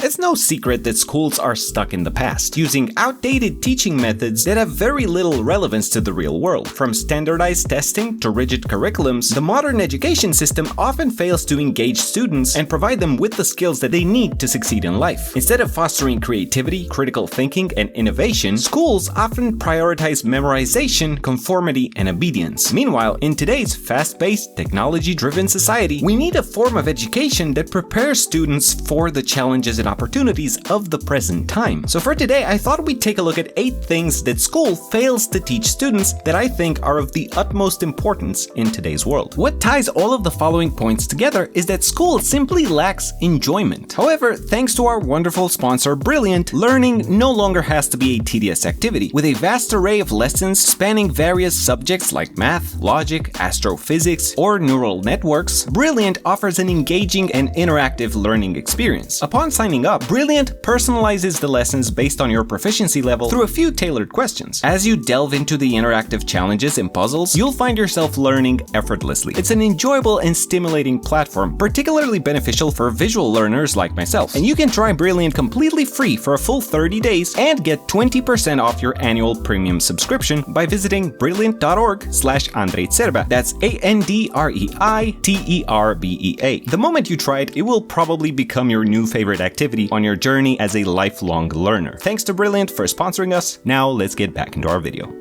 It's no secret that schools are stuck in the past, using outdated teaching methods that have very little relevance to the real world. From standardized testing to rigid curriculums, the modern education system often fails to engage students and provide them with the skills that they need to succeed in life. Instead of fostering creativity, critical thinking, and innovation, schools often prioritize memorization, conformity, and obedience. Meanwhile, in today's fast-paced, technology-driven society, we need a form of education that prepares students for the challenges and opportunities of the present time. So for today, I thought we'd take a look at 8 things that school fails to teach students that I think are of the utmost importance in today's world. What ties all of the following points together is that school simply lacks enjoyment. However, thanks to our wonderful sponsor Brilliant, learning no longer has to be a tedious activity. With a vast array of lessons spanning various subjects like math, logic, astrophysics, or neural networks, Brilliant offers an engaging and interactive learning experience. Upon signing up, Brilliant personalizes the lessons based on your proficiency level through a few tailored questions. As you delve into the interactive challenges and puzzles, you'll find yourself learning effortlessly. It's an enjoyable and stimulating platform, particularly beneficial for visual learners like myself. And you can try Brilliant completely free for a full 30 days and get 20% off your annual premium subscription by visiting brilliant.org/Andrei Terbea. That's ANDREITERBEA. The moment you try it, it will probably become your new favorite activity on your journey as a lifelong learner. Thanks to Brilliant for sponsoring us. Now let's get back into our video.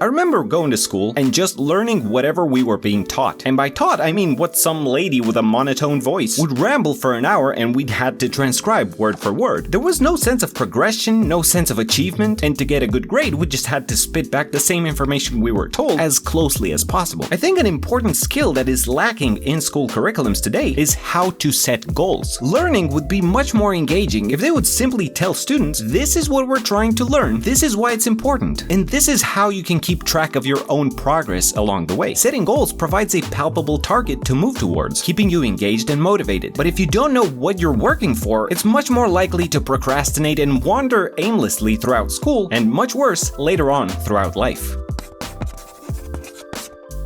I remember going to school and just learning whatever we were being taught. And by taught, I mean what some lady with a monotone voice would ramble for an hour and we'd had to transcribe word for word. There was no sense of progression, no sense of achievement, and to get a good grade, we just had to spit back the same information we were told as closely as possible. I think an important skill that is lacking in school curriculums today is how to set goals. Learning would be much more engaging if they would simply tell students, this is what we're trying to learn, this is why it's important, and this is how you can keep track of your own progress along the way. Setting goals provides a palpable target to move towards, keeping you engaged and motivated. But if you don't know what you're working for, it's much more likely to procrastinate and wander aimlessly throughout school, and much worse, later on throughout life.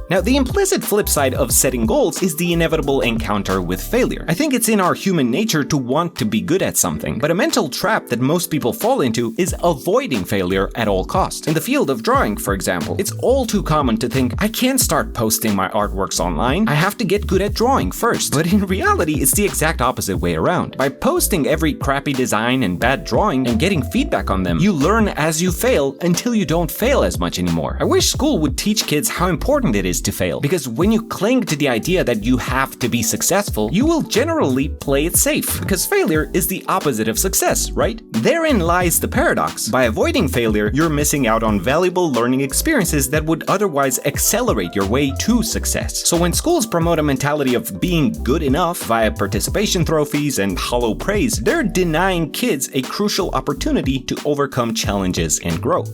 Now, the implicit flip side of setting goals is the inevitable encounter with failure. I think it's in our human nature to want to be good at something, but a mental trap that most people fall into is avoiding failure at all costs. In the field of drawing, for example, it's all too common to think, I can't start posting my artworks online, I have to get good at drawing first. But in reality, it's the exact opposite way around. By posting every crappy design and bad drawing and getting feedback on them, you learn as you fail until you don't fail as much anymore. I wish school would teach kids how important it is to fail, because when you cling to the idea that you have to be successful, you will generally play it safe, because failure is the opposite of success, right? Therein lies the paradox. By avoiding failure, you're missing out on valuable learning experiences that would otherwise accelerate your way to success. So when schools promote a mentality of being good enough via participation trophies and hollow praise, they're denying kids a crucial opportunity to overcome challenges and grow.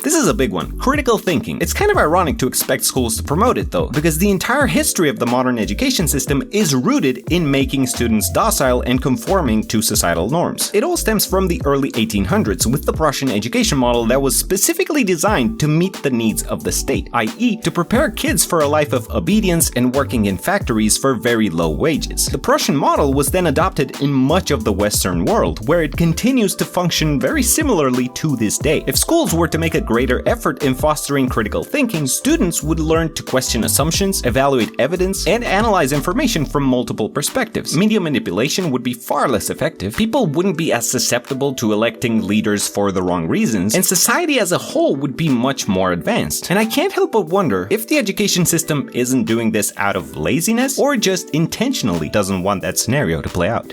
This is a big one. Critical thinking. It's kind of ironic to expect schools to promote it though, because the entire history of the modern education system is rooted in making students docile and conforming to societal norms. It all stems from the early 1800s with the Prussian education model that was specifically designed to meet the needs of the state, i.e. to prepare kids for a life of obedience and working in factories for very low wages. The Prussian model was then adopted in much of the Western world, where it continues to function very similarly to this day. If schools were to make a greater effort in fostering critical thinking, students would learn to question assumptions, evaluate evidence, and analyze information from multiple perspectives. Media manipulation would be far less effective, people wouldn't be as susceptible to electing leaders for the wrong reasons, and society as a whole would be much more advanced. And I can't help but wonder if the education system isn't doing this out of laziness, or just intentionally doesn't want that scenario to play out.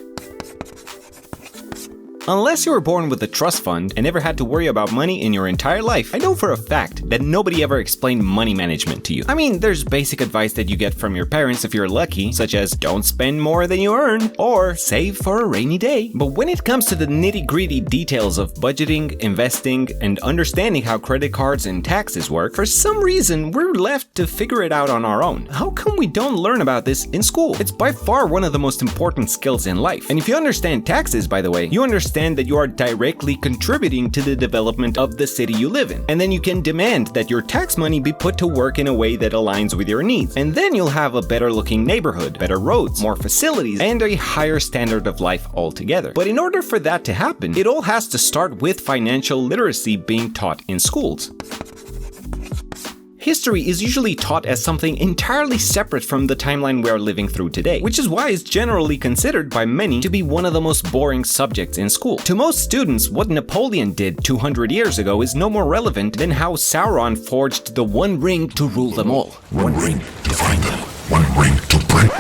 Unless you were born with a trust fund and never had to worry about money in your entire life, I know for a fact that nobody ever explained money management to you. I mean, there's basic advice that you get from your parents if you're lucky, such as don't spend more than you earn, or save for a rainy day. But when it comes to the nitty-gritty details of budgeting, investing, and understanding how credit cards and taxes work, for some reason we're left to figure it out on our own. How come we don't learn about this in school? It's by far one of the most important skills in life. And if you understand taxes, by the way, you understand understand that you are directly contributing to the development of the city you live in. And then you can demand that your tax money be put to work in a way that aligns with your needs. And then you'll have a better looking neighborhood, better roads, more facilities, and a higher standard of life altogether. But in order for that to happen, it all has to start with financial literacy being taught in schools. History is usually taught as something entirely separate from the timeline we are living through today, which is why it's generally considered by many to be one of the most boring subjects in school. To most students, what Napoleon did 200 years ago is no more relevant than how Sauron forged the One Ring to rule them all. One ring to find them, one ring to break.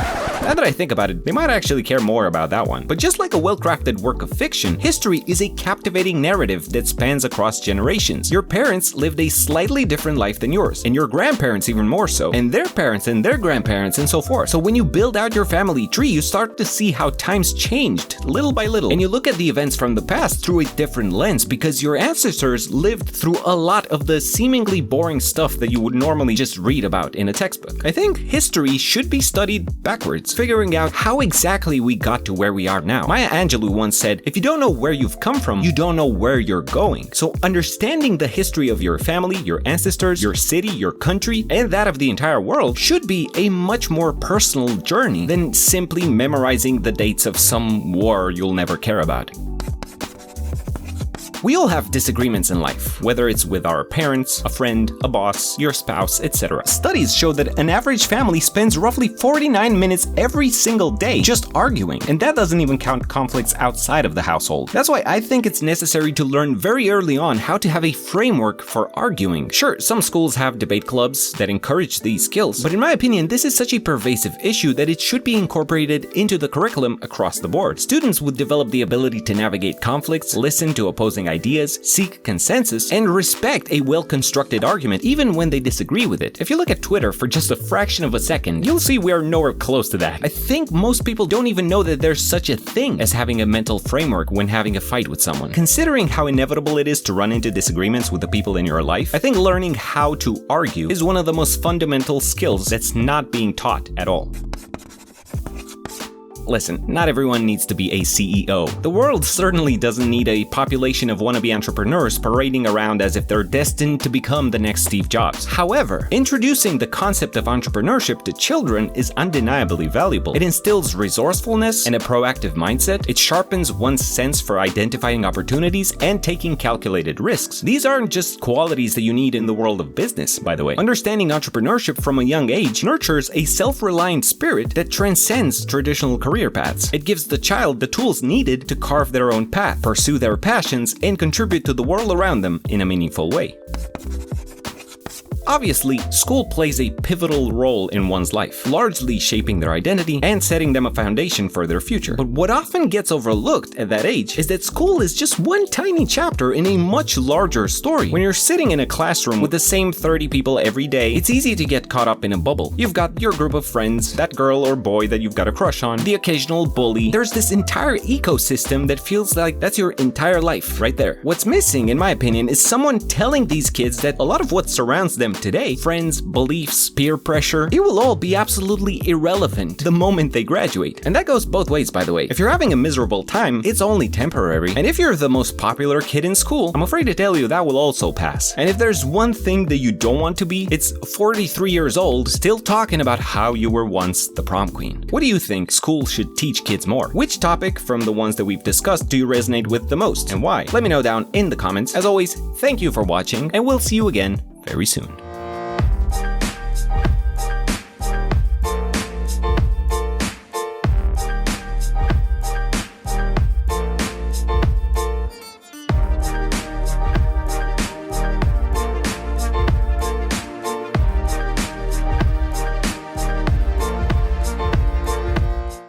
Now that I think about it, they might actually care more about that one. But just like a well-crafted work of fiction, history is a captivating narrative that spans across generations. Your parents lived a slightly different life than yours, and your grandparents even more so, and their parents and their grandparents and so forth. So when you build out your family tree, you start to see how times changed little by little, and you look at the events from the past through a different lens because your ancestors lived through a lot of the seemingly boring stuff that you would normally just read about in a textbook. I think history should be studied backwards, figuring out how exactly we got to where we are now. Maya Angelou once said, if you don't know where you've come from, you don't know where you're going. So understanding the history of your family, your ancestors, your city, your country, and that of the entire world should be a much more personal journey than simply memorizing the dates of some war you'll never care about. We all have disagreements in life, whether it's with our parents, a friend, a boss, your spouse, etc. Studies show that an average family spends roughly 49 minutes every single day just arguing, and that doesn't even count conflicts outside of the household. That's why I think it's necessary to learn very early on how to have a framework for arguing. Sure, some schools have debate clubs that encourage these skills, but in my opinion, this is such a pervasive issue that it should be incorporated into the curriculum across the board. Students would develop the ability to navigate conflicts, listen to opposing ideas, seek consensus, and respect a well-constructed argument even when they disagree with it. If you look at Twitter for just a fraction of a second, you'll see we are nowhere close to that. I think most people don't even know that there's such a thing as having a mental framework when having a fight with someone. Considering how inevitable it is to run into disagreements with the people in your life, I think learning how to argue is one of the most fundamental skills that's not being taught at all. Listen, not everyone needs to be a CEO. The world certainly doesn't need a population of wannabe entrepreneurs parading around as if they're destined to become the next Steve Jobs. However, introducing the concept of entrepreneurship to children is undeniably valuable. It instills resourcefulness and a proactive mindset. It sharpens one's sense for identifying opportunities and taking calculated risks. These aren't just qualities that you need in the world of business, by the way. Understanding entrepreneurship from a young age nurtures a self-reliant spirit that transcends traditional career paths. It gives the child the tools needed to carve their own path, pursue their passions, and contribute to the world around them in a meaningful way. Obviously, school plays a pivotal role in one's life, largely shaping their identity and setting them a foundation for their future. But what often gets overlooked at that age is that school is just one tiny chapter in a much larger story. When you're sitting in a classroom with the same 30 people every day, it's easy to get caught up in a bubble. You've got your group of friends, that girl or boy that you've got a crush on, the occasional bully. There's this entire ecosystem that feels like that's your entire life right there. What's missing, in my opinion, is someone telling these kids that a lot of what surrounds them today, friends, beliefs, peer pressure, it will all be absolutely irrelevant the moment they graduate. And that goes both ways, by the way. If you're having a miserable time, it's only temporary. And if you're the most popular kid in school, I'm afraid to tell you that will also pass. And if there's one thing that you don't want to be, it's 43 years old, still talking about how you were once the prom queen. What do you think school should teach kids more? Which topic from the ones that we've discussed do you resonate with the most, and why? Let me know down in the comments. As always, thank you for watching, and we'll see you again very soon.